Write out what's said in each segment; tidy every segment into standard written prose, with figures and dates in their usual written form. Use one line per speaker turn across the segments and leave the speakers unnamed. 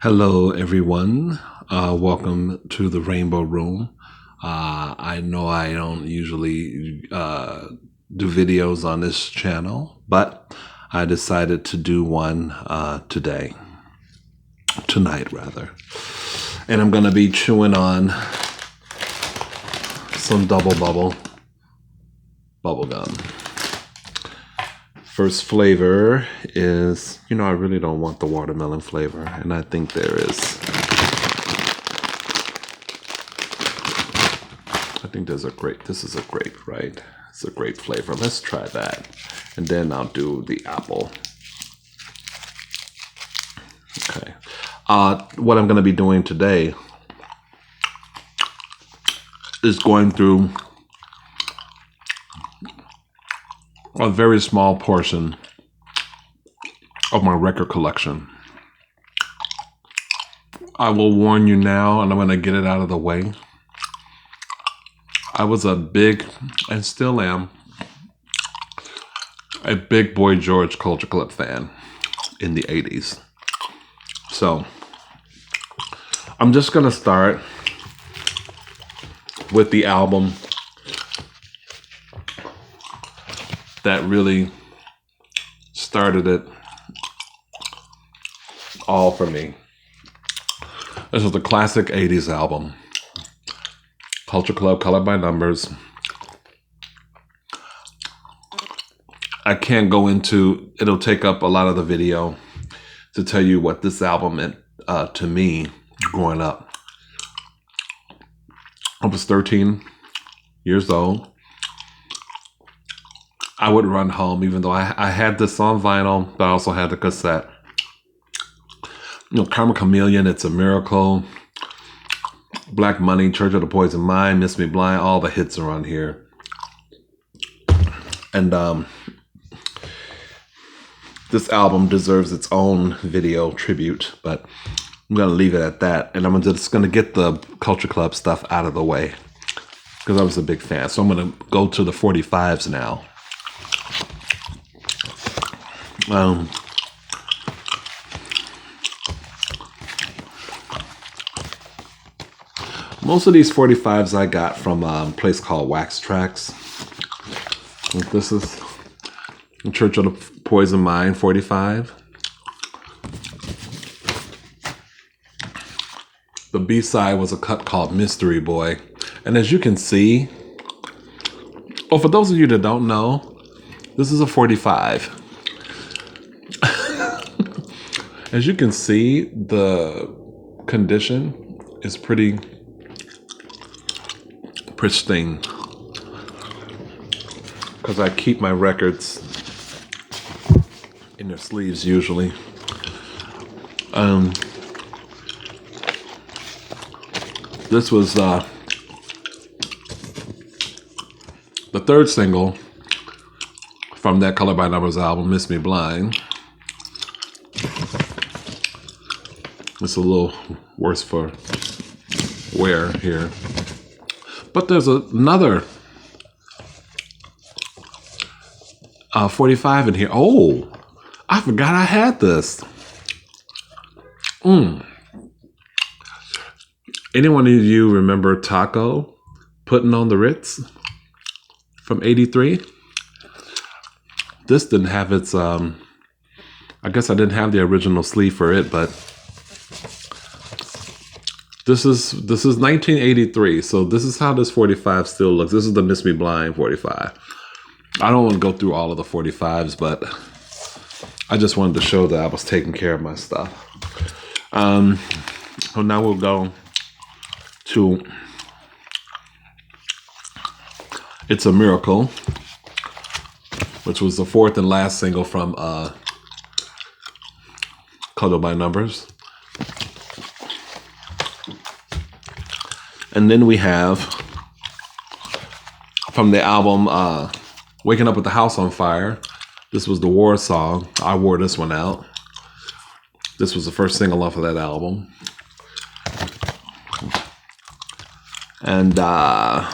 Hello, everyone. Welcome to the Rainbow Room. I know I don't usually do videos on this channel, but I decided to do one tonight rather. And I'm going to be chewing on some Double Bubble gum. First flavor is, I really don't want the watermelon flavor, and I think there is. I think this is a grape, right? It's a grape flavor. Let's try that. And then I'll do the apple. Okay. What I'm going to be doing today is going through a very small portion of my record collection. I will warn you now, and I'm going to get it out of the way. I was a big, and still am, a big Boy George Culture Club fan in the 80s. So, I'm just going to start with the album that really started it all for me. This was the classic 80s album, Culture Club, Colored by Numbers. I can't go into, it'll take up a lot of the video to tell you what this album meant to me growing up. I was 13 years old. I would run home, even though I had this on vinyl, but I also had the cassette. Karma Chameleon, It's a Miracle, Black Money, Church of the Poison Mind, Miss Me Blind, all the hits are on here. And this album deserves its own video tribute, but I'm going to leave it at that. And I'm just going to get the Culture Club stuff out of the way because I was a big fan. So I'm going to go to the 45s now. Most of these 45s I got from a place called Wax Trax. This is Church of the Poison Mind 45. The B-side was a cut called Mystery Boy. And as you can see, for those of you that don't know, this is a 45. As you can see, the condition is pretty pristine because I keep my records in their sleeves usually. This was the third single from that Colored by Numbers album, Miss Me Blind. It's a little worse for wear here. But there's another 45 in here. Oh, I forgot I had this. Anyone of you remember Taco Putting on the Ritz from 83? This didn't have its, I guess I didn't have the original sleeve for it, but this is 1983, so this is how this 45 still looks. This is the Miss Me Blind 45. I don't want to go through all of the 45s, but I just wanted to show that I was taking care of my stuff. So now we'll go to It's a Miracle, which was the fourth and last single from Colored by Numbers. And then we have from the album Waking Up with the House on Fire. This was the war song. I wore this one out. This was the first single off of that album. And the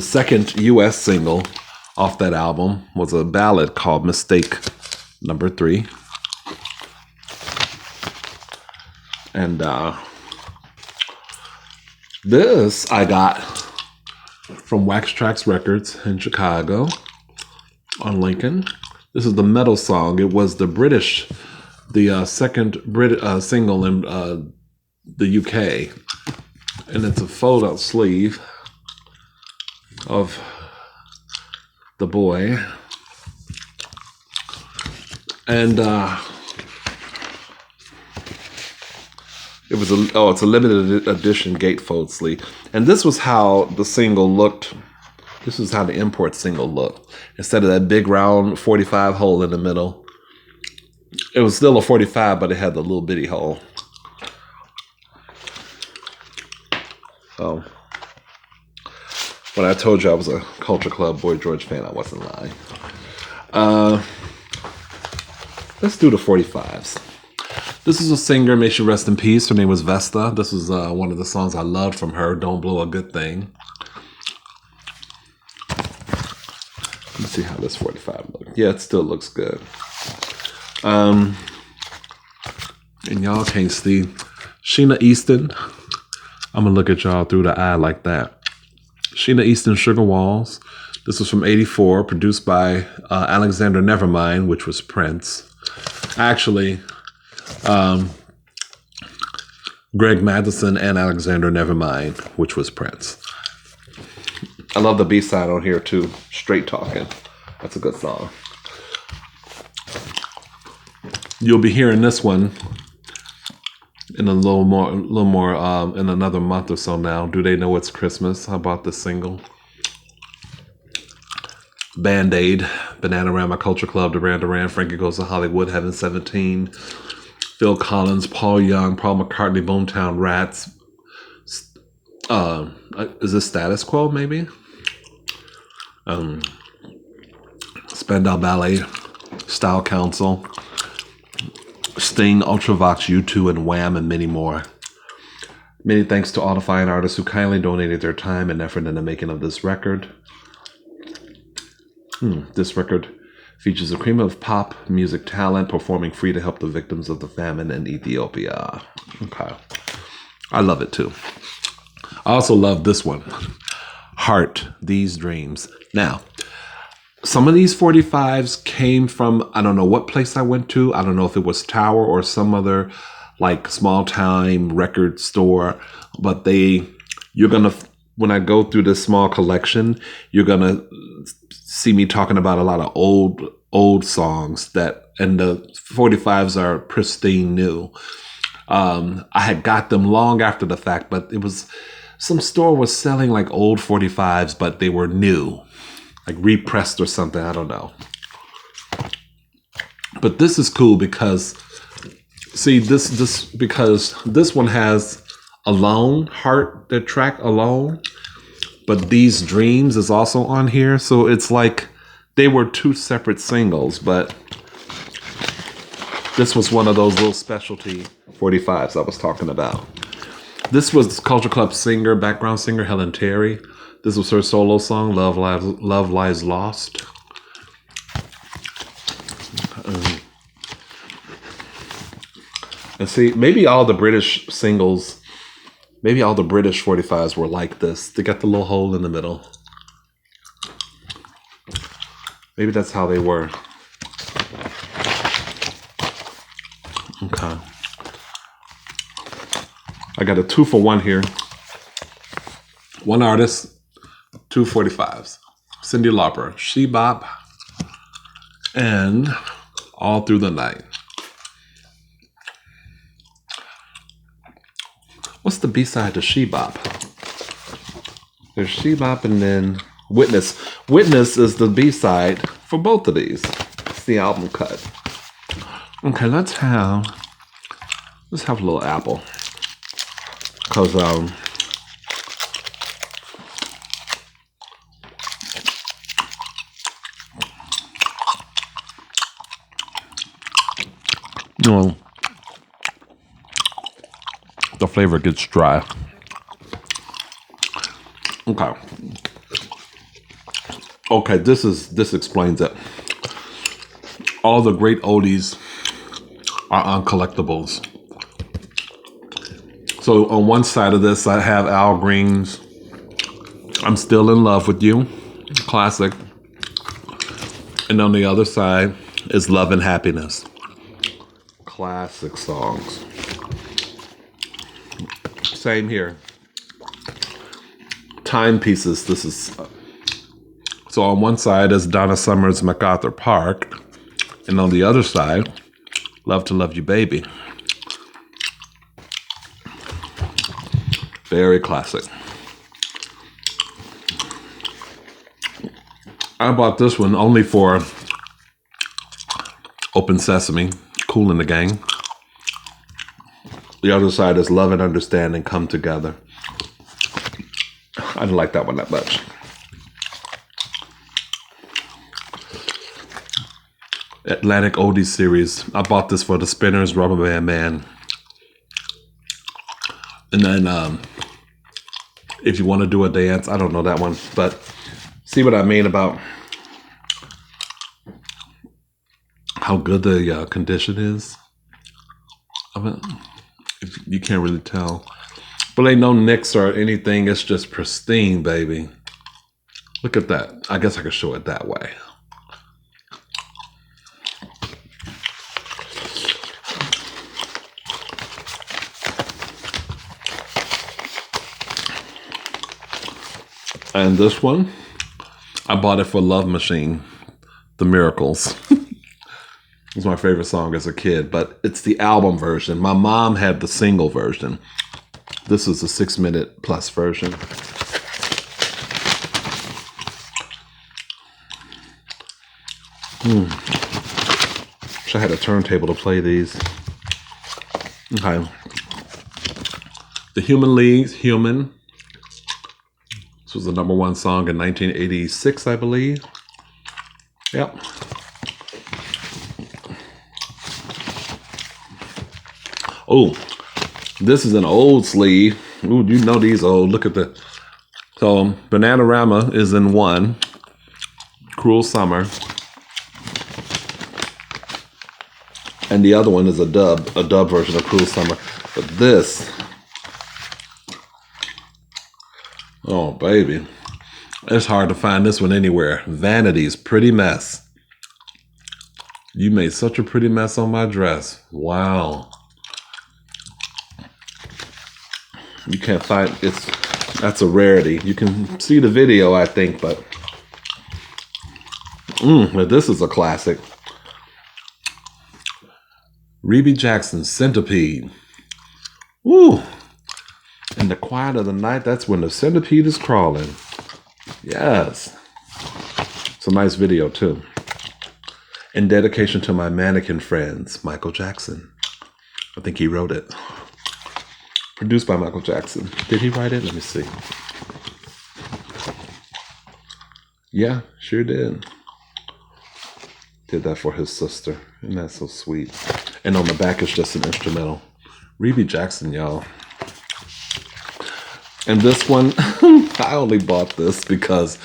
second US single off that album was a ballad called Mistake Number 3. And this I got from Wax Trax Records in Chicago on Lincoln. This is the Metal Song. It was the second single in the UK. And it's a fold-out sleeve of the boy. And it's a limited edition gatefold sleeve. And this was how the single looked. This is how the import single looked. Instead of that big round 45 hole in the middle, it was still a 45, but it had the little bitty hole. So when I told you I was a Culture Club Boy George fan, I wasn't lying. Let's do the 45s. This is a singer, may she rest in peace. Her name was Vesta. This was one of the songs I loved from her, Don't Blow a Good Thing. Let's see how this 45 looks. Yeah, it still looks good. And y'all can't see Sheena Easton. I'm going to look at y'all through the eye like that. Sheena Easton, Sugar Walls. This was from 84, produced by Alexander Nevermind, which was Prince. Actually, Greg Madison and Alexander Nevermind, which was Prince. I love the B-side on here too, Straight Talking. That's a good song. You'll be hearing this one in a little more in another month or so now. Do They Know It's Christmas? How about this single? Band-Aid, Bananarama, Culture Club, Duran Duran, Frankie Goes to Hollywood, Heaven 17, Phil Collins, Paul Young, Paul McCartney, Boomtown Rats. Is this Status Quo, maybe? Spandau Ballet, Style Council, Sting, Ultravox, U2, and Wham, and many more. Many thanks to all the fine artists who kindly donated their time and effort in the making of this record. This record features a cream of pop music talent performing free to help the victims of the famine in Ethiopia. Okay. I love it too. I also love this one. Heart, These Dreams. Now, some of these 45s came from, I don't know what place I went to. I don't know if it was Tower or some other like small time record store, but when I go through this small collection, you're going to see me talking about a lot of old songs and the 45s are pristine new. I had got them long after the fact, but it was some store was selling like old 45s, but they were new, like repressed or something. I don't know. But this is cool because because this one has Alone, Heart, the track Alone, but These Dreams is also on here. So it's like they were two separate singles, but this was one of those little specialty 45s I was talking about. This was Culture Club singer, background singer Helen Terry. This was her solo song, Love Lies Lost. And see, maybe all the British singles, maybe all the British 45s were like this. They got the little hole in the middle. Maybe that's how they were. Okay. I got a 2-for-1 here. One artist, 2 45s. Cyndi Lauper, She Bop, and All Through the Night. What's the B-side to She Bop? There's She Bop and then Witness. Witness is the B-side for both of these. It's the album cut. Okay, let's have a little apple. Because the flavor gets dry. Okay, this explains it. All the great oldies are on collectibles. So on one side of this, I have Al Green's I'm Still in Love with You, classic. And on the other side is Love and Happiness. Classic songs. Same here. Timepieces. This is so on one side is Donna Summer's MacArthur Park, and on the other side, Love to Love You Baby. Very classic. I bought this one only for Open Sesame, Kool and the Gang. The other side is Love and Understanding Come Together. I didn't like that one that much. Atlantic Oldies series. I bought this for the Spinners, Rubber Band Man. And then If You Want to Do a Dance. I don't know that one, but see what I mean about how good the condition is of it. You can't really tell. But ain't no nicks or anything. It's just pristine, baby. Look at that. I guess I could show it that way. And this one, I bought it for Love Machine, The Miracles. It was my favorite song as a kid, but it's the album version. My mom had the single version. This is the 6-minute plus version. Wish I had a turntable to play these. Okay. The Human League, Human. This was the #1 song in 1986, I believe. Yep. Oh, this is an old sleeve. Ooh, you know these old. Look at the. So, Bananarama is in 1. Cruel Summer. And the other one is a dub version of Cruel Summer. But this. Oh, baby. It's hard to find this one anywhere. Vanity's Pretty Mess. You made such a pretty mess on my dress. Wow. You can't find that's a rarity. You can see the video, I think, but this is a classic. Rebe Jackson, Centipede. Woo! In the quiet of the night, that's when the centipede is crawling. Yes. It's a nice video, too. In dedication to my mannequin friends, Michael Jackson. I think he wrote it. Produced by Michael Jackson. Did he write it? Let me see. Yeah, sure did. Did that for his sister. Isn't that so sweet? And on the back is just an instrumental. Rebe Jackson, y'all. And this one, I only bought this because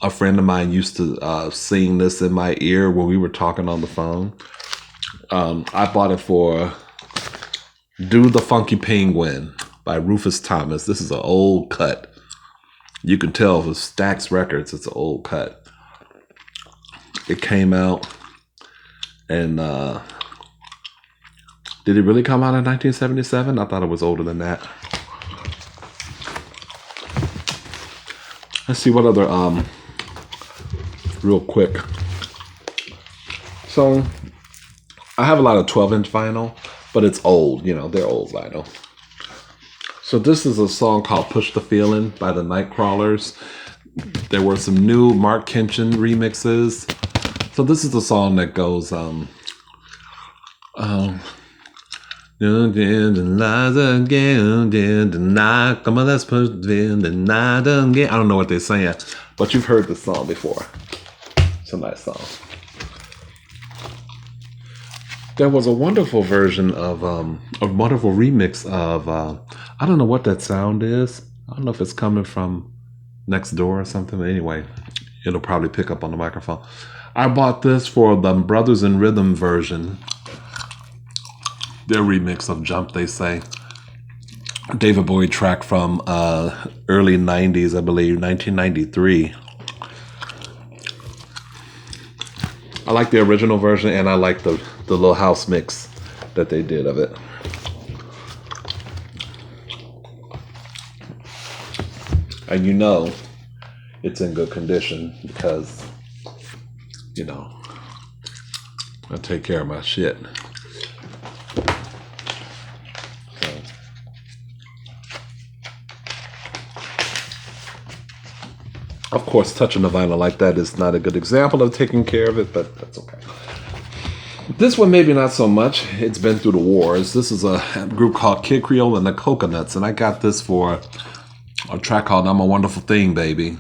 a friend of mine used to sing this in my ear when we were talking on the phone. I bought it for Do the Funky Penguin by Rufus Thomas. This is an old cut. You can tell with Stax Records, it's an old cut. It came out and did it really come out in 1977? I thought it was older than that. Let's see what other, real quick. So, I have a lot of 12-inch vinyl, but it's old, you know, they're old vinyl. So this is a song called Push the Feeling by the Nightcrawlers. There were some new Mark Kenshin remixes. So this is the song that goes, Come on, let's push the night again. I don't know what they're saying, but you've heard this song before. It's a nice song. There was a wonderful version of a wonderful remix of I don't know what that sound is. I don't know if it's coming from next door or something. Anyway, it'll probably pick up on the microphone. I bought this for the Brothers in Rhythm version. Their remix of Jump, They Say. David Bowie track from early 90s, I believe, 1993. I like the original version, and I like the little house mix that they did of it. And you know it's in good condition because, you know, I take care of my shit. Of course, touching the vinyl like that is not a good example of taking care of it, but that's okay. This one, maybe not so much. It's been through the wars. This is a group called Kid Creole and the Coconuts, and I got this for a track called I'm a Wonderful Thing, Baby.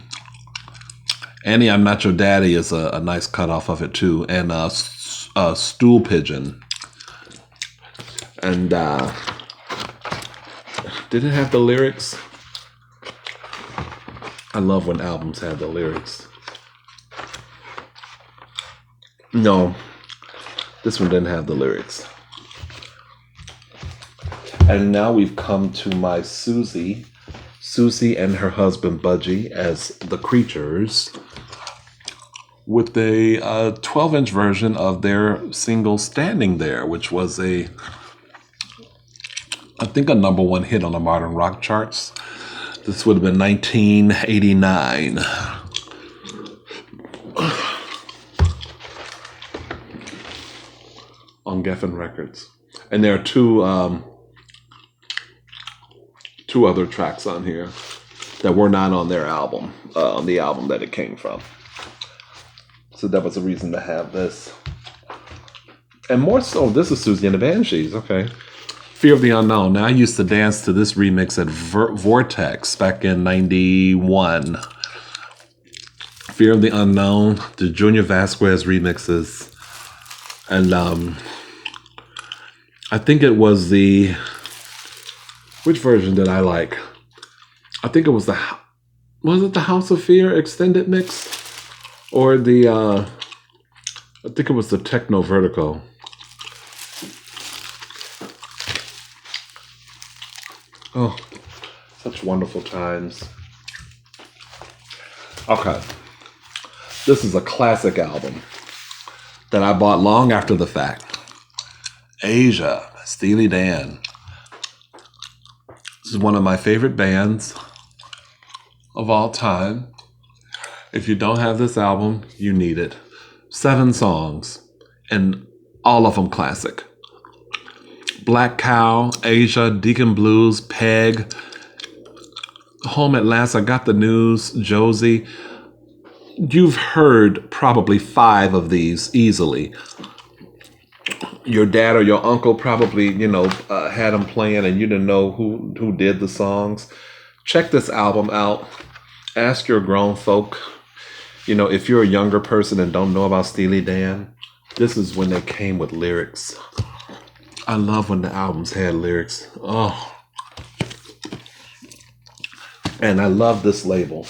Annie, I'm Not Your Daddy is a nice cut off of it, too. And Stool Pigeon. And did it have the lyrics? I love when albums have the lyrics. No, this one didn't have the lyrics. And now we've come to my Susie and her husband Budgie as the Creatures with a 12-inch version of their single Standing There, which was I think a #1 hit on the modern rock charts. This would have been 1989. On Geffen Records. And there are two other tracks on here that were not on their album, on the album that it came from. So that was a reason to have this. And more so, this is Susie and the Banshees, okay. Fear of the Unknown. Now, I used to dance to this remix at Vortex back in 91. Fear of the Unknown, the Junior Vasquez remixes. And I think it was which version did I like? I think it was the House of Fear extended mix? Or I think it was the Techno Vertigo. Oh, such wonderful times. Okay. This is a classic album that I bought long after the fact. Asia, Steely Dan. This is one of my favorite bands of all time. If you don't have this album, you need it. 7 songs, and all of them classic. Black Cow, Asia, Deacon Blues, Peg, Home at Last, I Got the News, Josie. You've heard probably 5 of these easily. Your dad or your uncle probably, had them playing and you didn't know who did the songs. Check this album out. Ask your grown folk. If you're a younger person and don't know about Steely Dan, this is when they came with lyrics. I love when the albums had lyrics. Oh. And I love this label.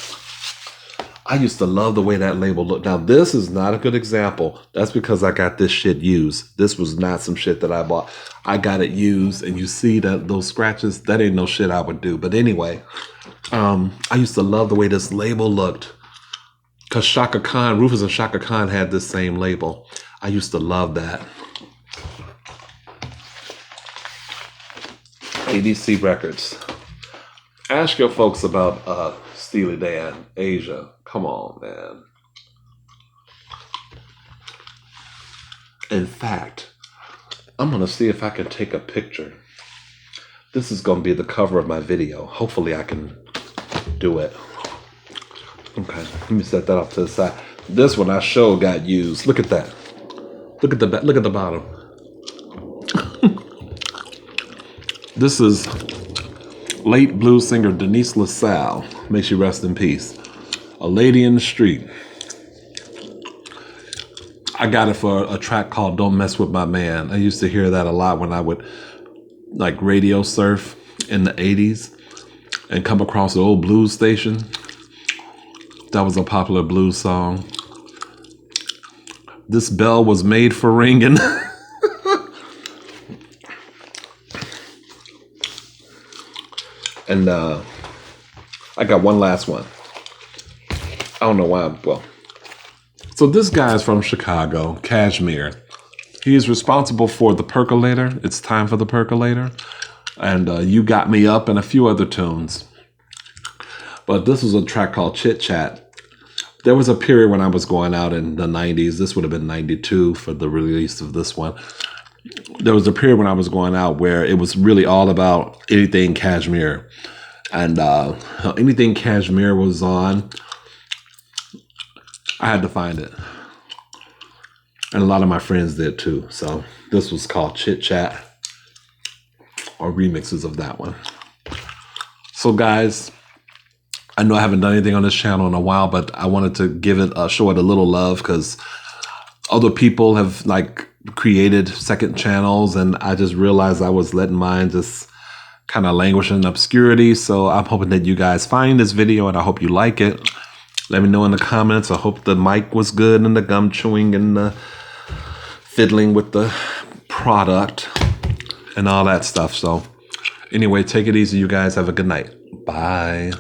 I used to love the way that label looked. Now, this is not a good example. That's because I got this shit used. This was not some shit that I bought. I got it used, and you see that those scratches, that ain't no shit I would do. But anyway, I used to love the way this label looked. Because Rufus and Shaka Khan had this same label. I used to love that. ADC Records. Ask your folks about Steely Dan, Asia. Come on, man. In fact, I'm going to see if I can take a picture. This is going to be the cover of my video. Hopefully I can do it. Okay, let me set that off to the side. This one I sure got used. Look at that. Look at the bottom. This is late blues singer Denise LaSalle. May she rest in peace. A Lady in the Street. I got it for a track called Don't Mess With My Man. I used to hear that a lot when I would radio surf in the 80s and come across an old blues station. That was a popular blues song. This bell was made for ringing. And I got one last one. I don't know why. Well, so this guy is from Chicago, Cashmere. He is responsible for The Percolator. It's Time for the Percolator. And You Got Me Up and a few other tunes. But this was a track called Chit Chat. There was a period when I was going out in the 90s. This would have been 92 for the release of this one. There was a period when I was going out where it was really all about anything Cashmere. And anything Cashmere was on, I had to find it. And a lot of my friends did too. So this was called Chit Chat, or remixes of that one. So guys, I know I haven't done anything on this channel in a while, but I wanted to show it a little love because other people have like created second channels, and I just realized I was letting mine just kind of languish in obscurity. So I'm hoping that you guys find this video, and I hope you like it. Let me know in the comments. I hope the mic was good and the gum chewing and the fiddling with the product and all that stuff. So anyway, take it easy, you guys. Have a good night. Bye.